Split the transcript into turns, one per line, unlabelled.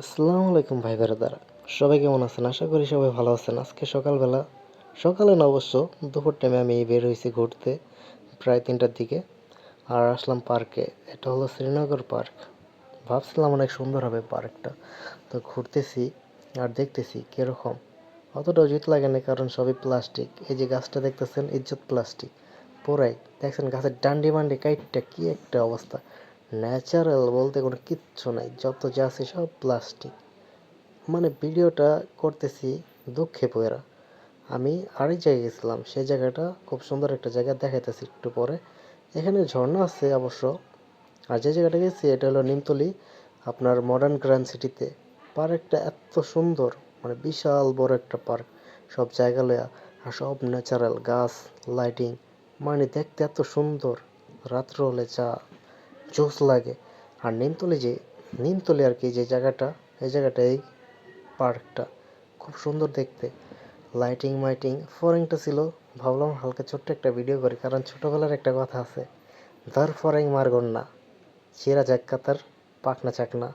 আসসালামু আলাইকুম ভাই বেরাদার, সবাই কেমন আছেন? আশা করি সবাই ভালো আছেন। আজকে সকালবেলা, সকালে না অবশ্য, দুপুর টাইমে আমি বের হয়েছি ঘুরতে প্রায় 3টার দিকে। আর আসলাম পার্কে। এটা হলো শ্রীনগর পার্ক। ভাবছিলাম অনেক সুন্দর হবে পার্কটা, তো ঘুরতেছি আর দেখতেছি কীরকম। অতটাও জিত লাগে না, কারণ সবই প্লাস্টিক। এই যে গাছটা দেখতেছেন, ইজ্জত প্লাস্টিক পুরাই। দেখছেন গাছের ডান্ডি মান্ডি কাইটটা কি একটা অবস্থা। ন্যাচারাল বলতে কোনো কিচ্ছু নাই, যত যা আছে সব প্লাস্টিক। মানে ভিডিওটা করতেছি দুঃখে পড়া। আমি আরেক জায়গায় গেছিলাম, সেই জায়গাটা খুব সুন্দর একটা জায়গা, দেখাইতেছি একটু পরে। এখানে ঝর্ণা আছে অবশ্য। আর যে জায়গাটা গেছি এটা হলো নিমতলি, আপনার মডার্ন গ্র্যান্ড সিটিতে। পার্কটা এত সুন্দর, মানে বিশাল বড় একটা পার্ক, সব জায়গা লয়া, আর সব ন্যাচারাল গাছ, লাইটিং, মানে দেখতে এত সুন্দর। রাত্র হলে যা জোস লাগে। আর নিমতলি আর কি, যে জায়গাটা, এই জায়গাটাই পার্কটা খুব সুন্দর দেখতে। লাইটিং মাইটিং ফরেংটা ছিল। ভাবলাম হালকা ছোট্ট একটা ভিডিও করি, কারণ ছোটোবেলার একটা কথা আছে, ধর ফরেং মার গন্না, চিরা যাক কাতার, পাকনা চাকনা।